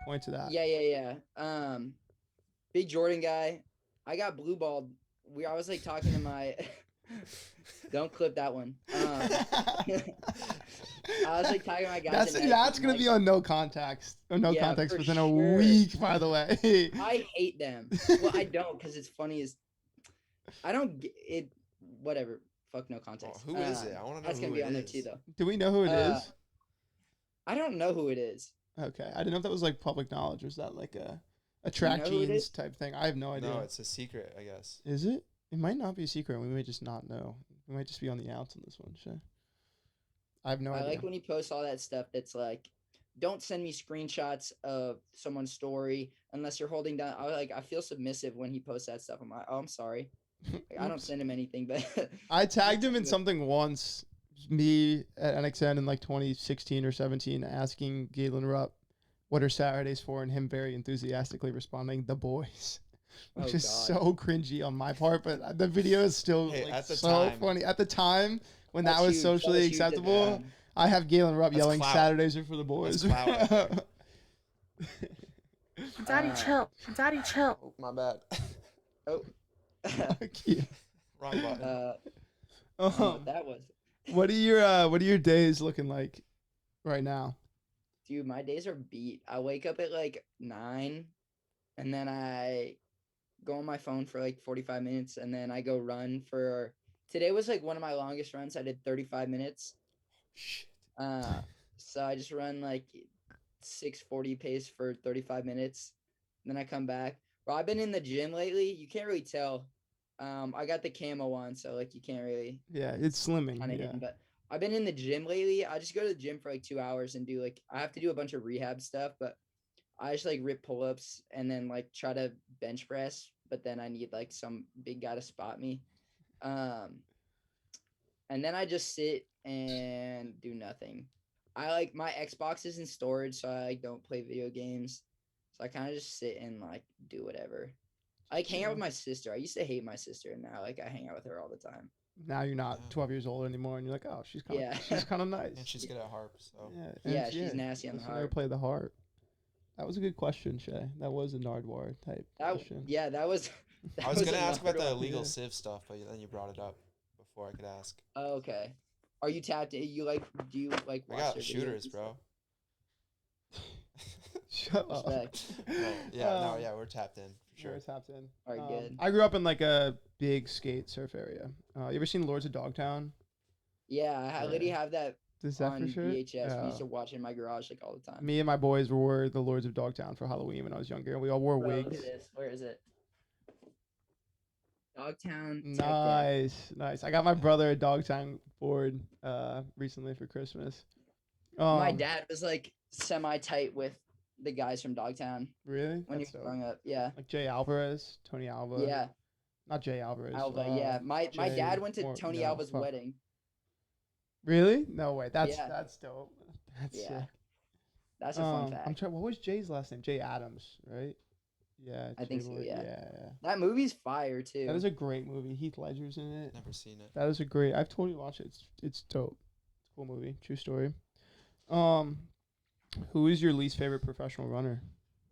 point to that. Yeah. Big Jordan guy. I got blue balled. I was like talking to my. Don't clip that one. I was like talking to my guys. That's gonna be on no context or no Yeah, context for within sure. a week. By the way, I hate them. Well, I don't because it's funny as. I don't get it. Whatever. Fuck no Oh, context. who is it? I want to know That's who gonna be it on there is. too, though. do we know who it is? I don't know who it is. Okay, I didn't know if that was like public knowledge. Was that like a you track know who it jeans is? type thing? I have no idea. No, it's a secret, I guess. Is it? It might not be a secret. We may just not know. We might just be on the outs on this one. Sure. I have no I idea. like when he posts all that stuff that's like, don't send me screenshots of someone's story unless you're holding down. I feel submissive when he posts that stuff. I'm like, oh, I'm sorry. Like, I don't Oops. send him anything, but I tagged him in something once. Me at NXN in like 2016 or 17, asking Galen Rupp what are Saturdays for, and him very enthusiastically responding, "The boys." which Oh, is God. so cringy on my part, but the video is still Hey, like at the so time- funny. At the time when that That's was huge. socially That was huge at the acceptable, time. I have Galen Rupp That's yelling clout. Saturdays are for the boys. That's clout right Daddy, chill. Daddy, chill. Oh, my bad. Oh. Fuck you. Wrong button. I don't know what Um, that was. what are your days looking like right now? Dude, my days are beat. I wake up at like 9 and then I go on my phone for like 45 minutes and then I go run for today was like one of my longest runs. I did 35 minutes. Shit. So I just run like 6:40 pace for 35 minutes. Then I come back. Bro, I've been in the gym lately. You can't really tell. I got the camo on, so like you can't really Yeah, it's slimming. kind of Yeah. in, but I've been in the gym lately. I just go to the gym for like 2 hours and do like I have to do a bunch of rehab stuff, but I just like rip pull-ups and then like try to bench press, but then I need like some big guy to spot me. And then I just sit and do nothing. I like my Xbox is in storage, so I like don't play video games. So I kind of just sit and like do whatever. I like hang out with my sister. I used to hate my sister, and now like I hang out with her all the time. Now you're not Yeah. 12 years old anymore, and you're like, oh, she's kind of Yeah. she's kind of nice. And she's good at harp, so. Yeah, Yeah, she's nasty on the let's never harp. play the harp. That was a good question, Shay. That was a Nardwar type question. Yeah, that was. I was gonna ask about the another one. illegal Yeah. Civ stuff, but then you brought it up before I could ask. Oh, okay. Are you tapped in? You like? Do you like? I Watch got their shooters, videos? bro. Shut up. Respect. Yeah, we're tapped in for Sure, sure. tapped in. All right, good. I grew up in like a big skate surf area. You ever seen Lords of Dogtown? Yeah, I literally have that Is that on for sure? VHS. We used Yeah. to watch it in my garage like all the time. Me and my boys wore the Lords of Dogtown for Halloween when I was younger. We all wore Bro, look wigs. at this. Where is it? Dogtown. Nice. I got my brother a Dogtown board recently for Christmas. My dad was like semi-tight with the guys from Dogtown Really? when That's he was dope. growing up. Yeah. Like Jay Alvarez, Tony Alva. Yeah. Not Jay Alvarez. Alva. Yeah. My Jay dad went to Mor- Tony no, Alva's fuck. wedding. Really? No way. That's Yeah. dope. That's Yeah. sick. That's a fun fact. I'm trying. What was Jay's last name? Jay Adams, right? Yeah. I think so, Boy. yeah. Yeah. That movie's fire too. That is a great movie. Heath Ledger's in it. Never seen it. That is a great. I've totally watched it. It's dope. It's a cool movie. True story. Who is your least favorite professional runner?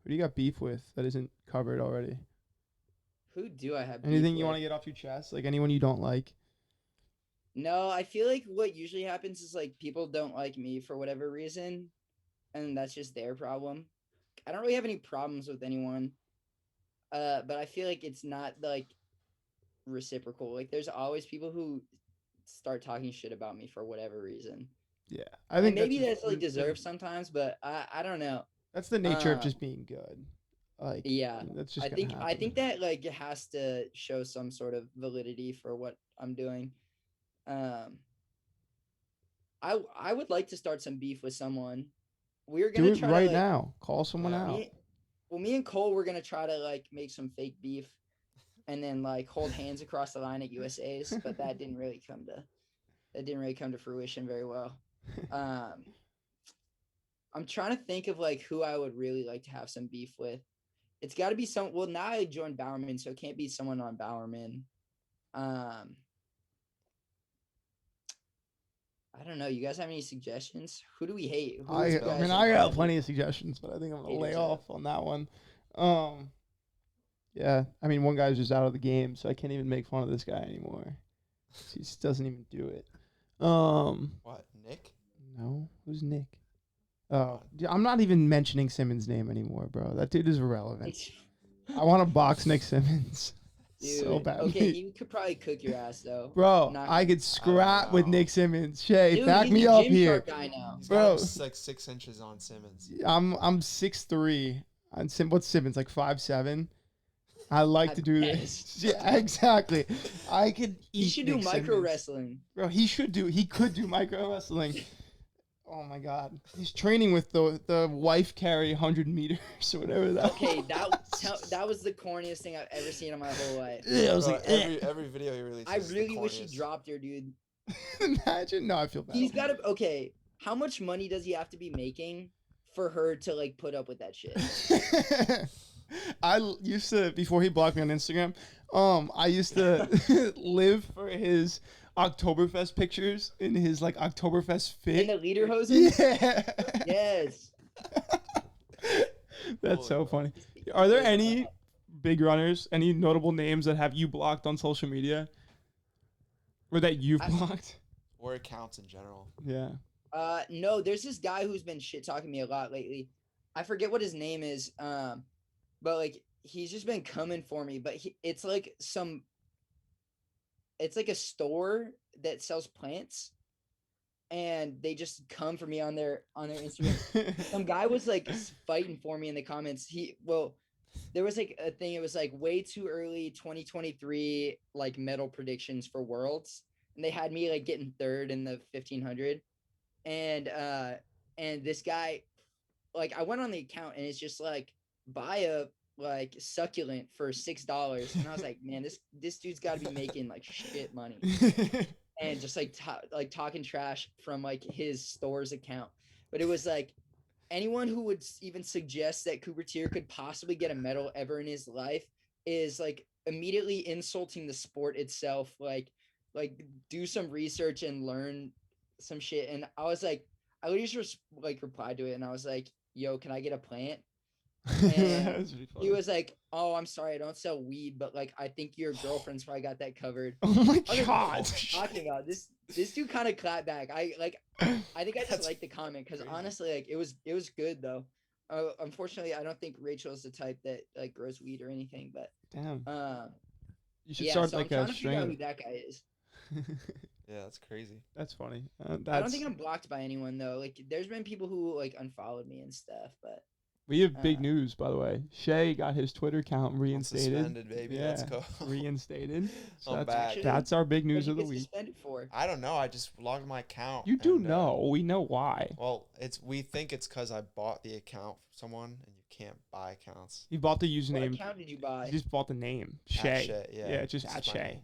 Who do you got beef with that isn't covered already? Who do I have? beef Anything you with? want to get off your chest? Like anyone you don't like? No, I feel like what usually happens is like people don't like me for whatever reason, and that's just their problem. I don't really have any problems with anyone, but I feel like it's not like reciprocal. Like there's always people who start talking shit about me for whatever reason. Yeah, I think And maybe that's like deserved sometimes, but I don't know. That's the nature of just being good. Like Yeah, that's just. I think happen. that like it has to show some sort of validity for what I'm doing. I would like to start some beef with someone. We're Do gonna it try right to, like, now. Call someone Yeah. out. me and Cole, we're gonna try to like make some fake beef, and then like hold hands across the line at USA's. But that didn't really come to fruition very well. I'm trying to think of like who I would really like to have some beef with. It's got to be some. Well, now I joined Bowerman, so it can't be someone on Bowerman. I don't know. You guys have any suggestions? Who do we hate? Who I is you guys mean, I got plenty of suggestions, but I think I'm gonna Hate lay each off on that one. Yeah, I mean, one guy's just out of the game, so I can't even make fun of this guy anymore. He just doesn't even do it. What, Nick? No, who's Nick? Oh, I'm not even mentioning Simmons' name anymore, bro. That dude is irrelevant. I want to box Nick Simmons so Dude, badly. okay, he could probably cook your ass though. Bro, Not- I could scrap with know. Nick Simmons. Shay, Dude, back he's me a up Gym here. Shark guy now. He's Bro. got like 6 inches on Simmons. I'm 6'3". And what's Simmons, like 5'7"? I like to do this. Yeah, exactly. I could eat He should do Nick micro Simmons. wrestling. Bro, he could do micro wrestling. Oh my god. He's training with the wife carry 100 meters or whatever that Okay, was. that was the corniest thing I've ever seen in my whole life. Yeah, I was Bro, like, every video he releases. I is the really wish he corniest. dropped her, dude. imagine. No, I feel bad. He's got to. Okay, how much money does he have to be making for her to like put up with that shit? used to, before he blocked me on Instagram, I used to live for his Oktoberfest pictures in his like Oktoberfest fit. In the lederhosen? Yeah. Yes. That's so funny. Are there any big runners, any notable names that have you blocked on social media? Or that you've blocked? Or accounts in general. Yeah. No, there's this guy who's been shit talking me a lot lately. I forget what his name is. But like he's just been coming for me. But it's like a store that sells plants, and they just come for me on their Instagram. Some guy was like fighting for me in the comments. There was like a thing. It was like way too early 2023 like medal predictions for Worlds, and they had me like getting third in the 1500. And this guy, like I went on the account and it's just like buy a like succulent for $6, and I was like, man, this dude's got to be making like shit money, and just like talking trash from like his store's account. But it was like anyone who would even suggest that Cooper Teare could possibly get a medal ever in his life is like immediately insulting the sport itself. Like do some research and learn some shit. And I was like, I literally just like replied to it, and I was like, yo, can I get a plant? And he was like, oh, I'm sorry, I don't sell weed, but like I think your girlfriend's probably got that covered. Oh my God. God. What talking about this dude kind of clapped back. I think I just liked the comment because honestly, like it was good though. Unfortunately, I don't think Rachel's the type that like grows weed or anything, but damn. You should yeah, start so like I'm trying a to figure out who strain. that guy is. Yeah, that's crazy. That's funny. I don't think I'm blocked by anyone though. Like there's been people who like unfollowed me and stuff, but we have big news, by the way. Shay got his Twitter account reinstated. Suspended, baby. Yeah, Let's go. Reinstated. So I'm that's, back. that's our big news of the What did you week. get suspended for? I don't know. I just logged my account. You do know. We know why. Well, we think it's because I bought the account from someone, and you can't buy accounts. You bought the username. What account did you buy? You just bought the name. Shay. Yeah, just at Shay.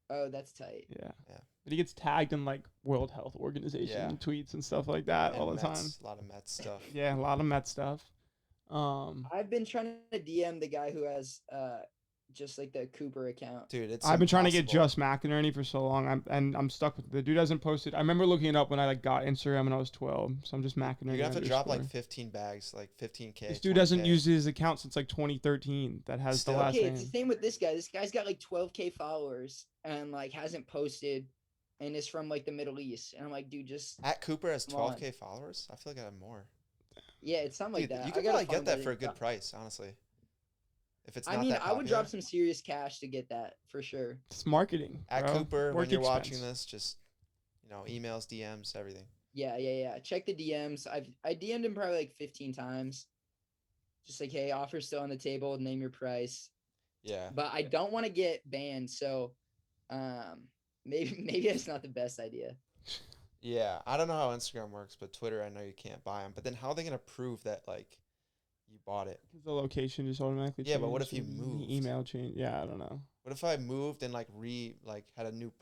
Oh, that's tight. Yeah. Yeah. But he gets tagged in like World Health Organization tweets and stuff like that all the time. A lot of Mets stuff. Yeah, a lot of Mets stuff. I've been trying to DM the guy who has just like the Cooper account. Dude, I've been trying to get Just McInerney for so long. I'm stuck with it. The dude hasn't posted. I remember looking it up when I like got Instagram when I was 12. So I'm just McInerney. You're gonna have to drop like 15 bags, like 15K. This dude hasn't used his account since like 2013. That has the last name. It's the same with this guy. This guy's got like 12K followers and like hasn't posted, and is from like the Middle East. And I'm like, dude, just at Cooper has 12K followers. I feel like I have more. Yeah, it's something like that. You could probably get that for a good price, honestly. If it's not that I would drop some serious cash to get that for sure. It's marketing. At bro. Cooper, Work when you're expense. watching this, just emails, DMs, everything. Yeah. Check the DMs. I DM'd him probably like 15 times. Just like, hey, offer's still on the table. Name your price. Yeah. But I don't want to get banned, so maybe that's not the best idea. Yeah, I don't know how Instagram works, but Twitter, I know you can't buy them. But then how are they gonna prove that like you bought it? Because the location just automatically. Yeah, but what if changed, you moved? Email change. Yeah, I don't know. What if I moved and like had a new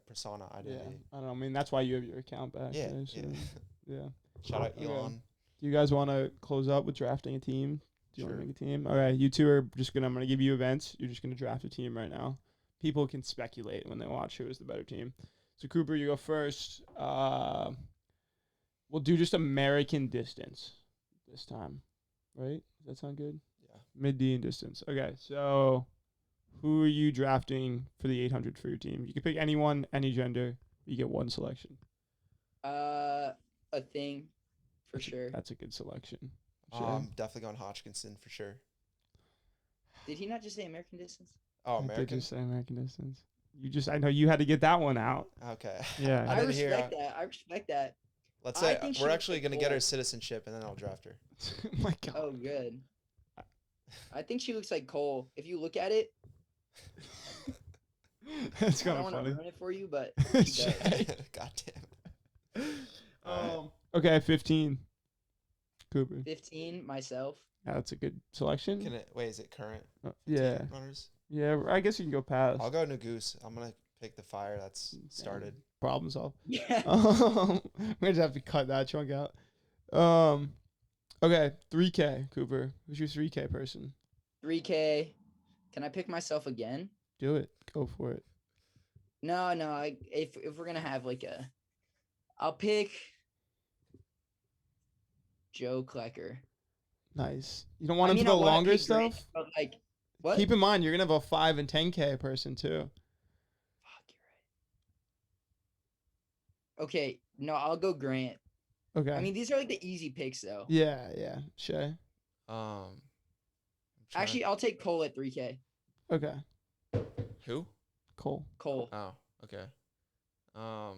persona identity? Yeah, I don't know. I mean, that's why you have your account back. Yeah, right? So, yeah. Shout out Elon. Okay. Do you guys want to close up with drafting a team? Do you Sure. want to make a team? All right, you two are just I'm gonna give you events. You're just gonna draft a team right now. People can speculate when they watch who is the better team. So Cooper, you go first. We'll do just American distance this time, right? Does that sound good? Yeah. Mid-D and distance. Okay, so who are you drafting for the 800 for your team? You can pick anyone, any gender. You get one selection. A thing, for sure. That's a good selection. Definitely going Hodgkinson for sure. Did he not just say American distance? Oh, I did American. just say American distance. I know you had to get that one out. Okay. Yeah. I respect that. I respect that. Let's I say think we're she actually looks going to cool. get her citizenship, and then I'll draft her. Oh my God. Oh, good. I think she looks like Cole. If you look at it, That's I kind don't of want to funny. ruin it for you, but she does. God damn. Okay, 15. Cooper. 15, myself. Yeah, that's a good selection. Wait, is it current? Yeah. Runners? Yeah, I guess you can go past. I'll go Nagoose. I'm going to pick the fire that's started. Problem solved. Yeah. We're going to have to cut that chunk out. Okay, 3K, Cooper. Who's your 3K person? 3K. Can I pick myself again? Do it. Go for it. No. If we're gonna have like I'll pick Joe Klecker. Nice. You don't want him I for the wanna longer pick Grant, stuff? but like, what? Keep in mind, you're going to have a 5 and 10K person too. Fuck, you're right. Okay, no, I'll go Grant. Okay. I mean, these are like the easy picks though. yeah. Shay. I'm Actually, I'll take Cole at 3K. Okay. who? Cole. Cole. Oh, okay. I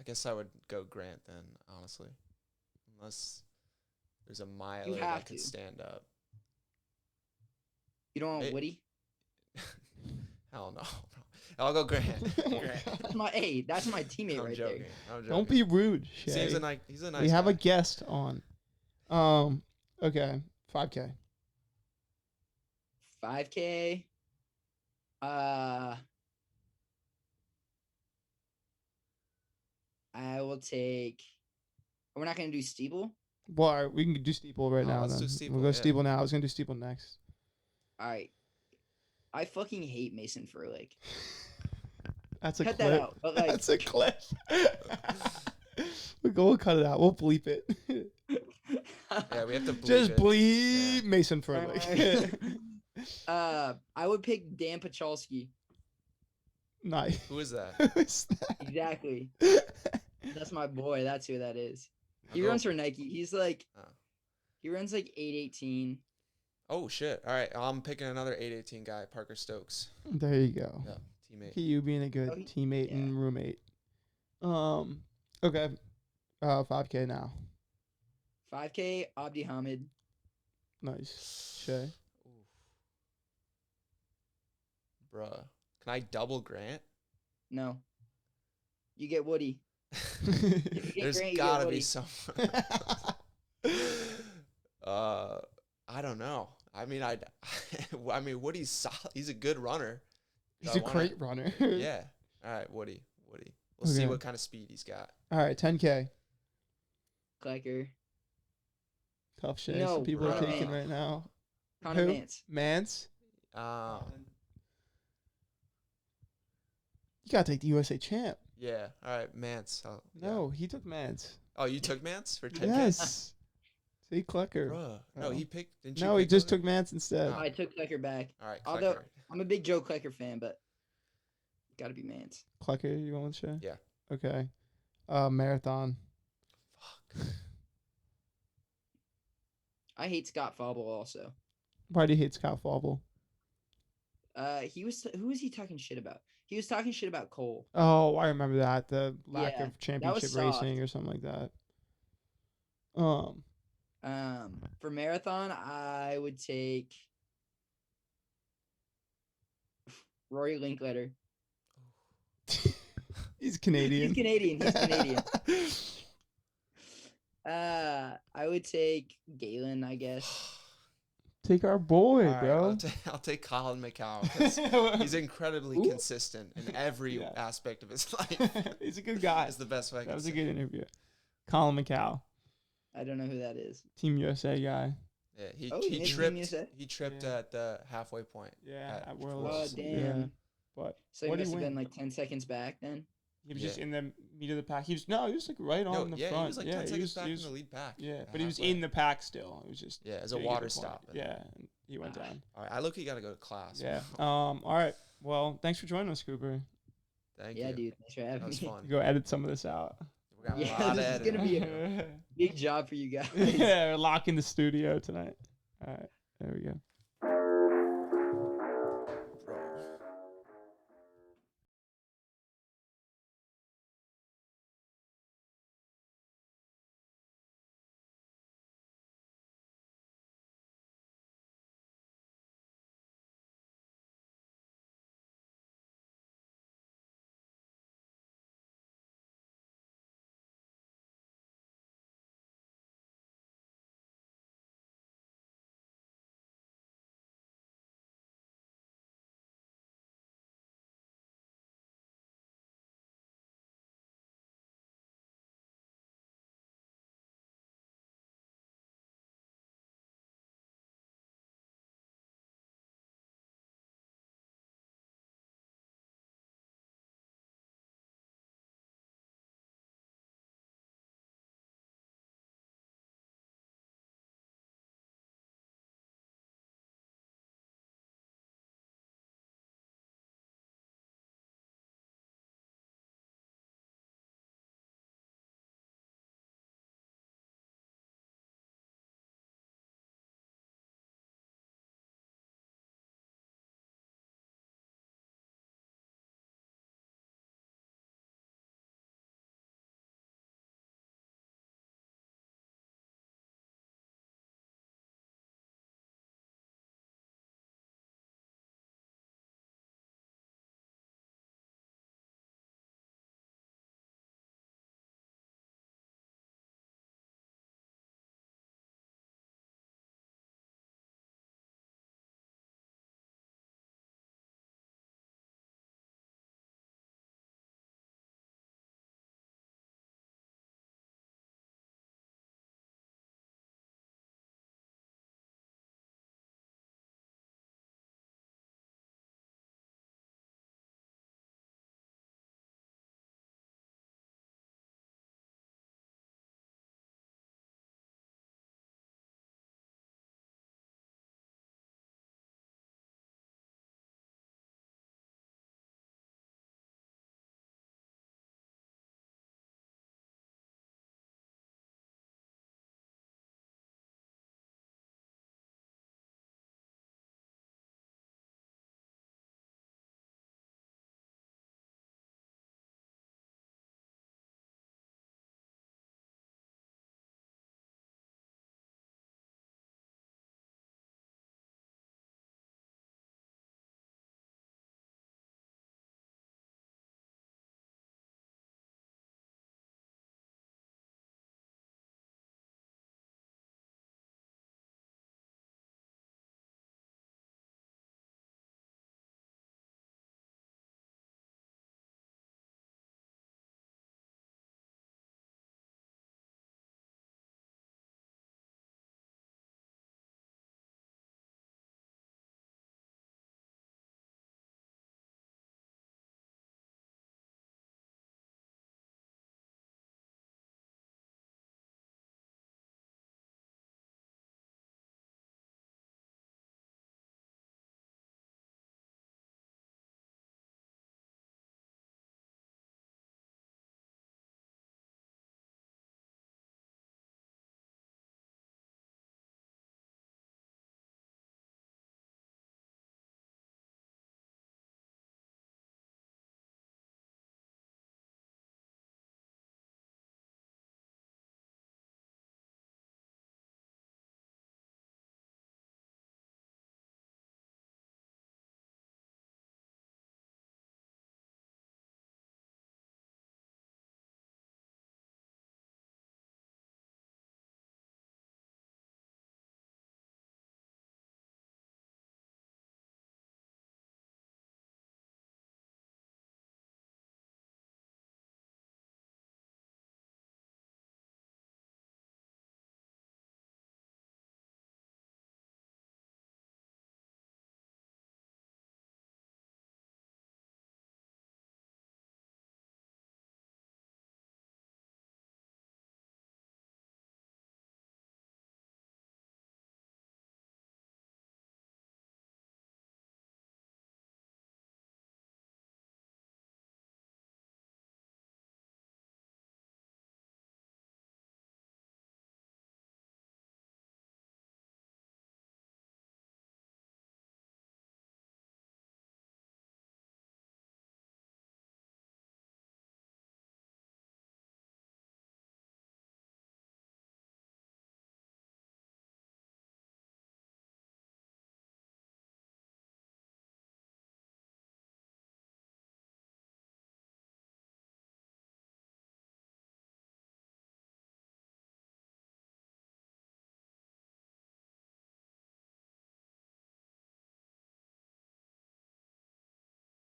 guess I would go Grant then, honestly, unless there's a miler have that could to. stand up. You don't want Hey. Woody? Hell no. I'll go Grant. Grant. That's my teammate I'm right joking. there. I'm joking. Don't be rude, Shay. He's a nice we have guy. a guest on. Okay. 5K. 5K. I will take. We're not gonna do steeple. Well, all right, we can do steeple right now. Let's Then do steeple, we'll go yeah. steeple now. I was gonna do steeple next. All right. I fucking hate Mason Furlick. That's a Cut clip. that out. But like, That's a clip. We'll cut it out. We'll bleep it. Yeah, we have to bleep Just it. bleep Yeah. Mason Furlick. I would pick Dan Pachalski. Nice. Who is that? Who is that? Exactly. That's my boy. That's who that is. He I'll runs go- for Nike. He's like, Oh. he runs like 8:18. Oh shit! All right, I'm picking another 818 guy, Parker Stokes. There you go. Yeah, Look teammate. at you being a good teammate and roommate. Okay. 5K now. 5K, Abdi Hamid. Nice. Shay. Oof. Bruh, can I double Grant? No. You get Woody. There's Grant, you gotta get be Woody. some. I don't know. I mean, Woody's solid. He's a good runner. He's So a great runner. Yeah. All right, Woody. We'll see Okay. what kind of speed he's got. All right, 10K. Klecker. Tough Shay. No, Some people are Connor taking Mance. right now. Connor Who? Mance. Mance. You gotta take the USA champ. Yeah. All right, Mance. No, he took Mance. Oh, you took Mance for 10K? Yes. See, Clucker. Bruh. No, he picked. Didn't you No, he pick just other- took Mance instead. I took Klecker back. All right, Although Klecker. I'm a big Joe Klecker fan, but gotta be Mance. Clucker, you going with Shay? Yeah. Okay. Marathon. Fuck. I hate Scott Fauble also. Why do you hate Scott Fauble? Who was he talking shit about? He was talking shit about Cole. Oh, I remember that. The lack Yeah, of championship soft. racing or something like that. For marathon, I would take Rory Linkletter. He's Canadian. He's Canadian. I would take Galen, I guess. Take our boy, All right, bro. I'll take Colin McCow. 'Cause he's incredibly consistent in every aspect of his life. He's a good guy. That's the best way I can That was a say. good interview. Colin McCow, I don't know who that is. Team USA guy. Yeah, he Oh, he made Team tripped. USA? He tripped Yeah. at the halfway point. Yeah, at Oh, Worlds. damn. Yeah. But So he what must have win? been like 10 seconds back then. He was just Yeah. in the meat of the pack. He was like right on the yeah, front. he was like 10 he seconds was, back he in was, the lead pack. Yeah, at but he was halfway. in the pack still. It was just Yeah, it was a getting to water the point. stop. Yeah, and he went down. All right, I look. You got to go to class. Yeah. All right. Well, thanks for joining us, Cooper. Thank Yeah, you. dude. Thanks for having That was me. fun. Go edit some of this out. We got a Yeah, lot of this is editing. gonna be a big job for you guys. Yeah, we're locking the studio tonight. All right. There we go.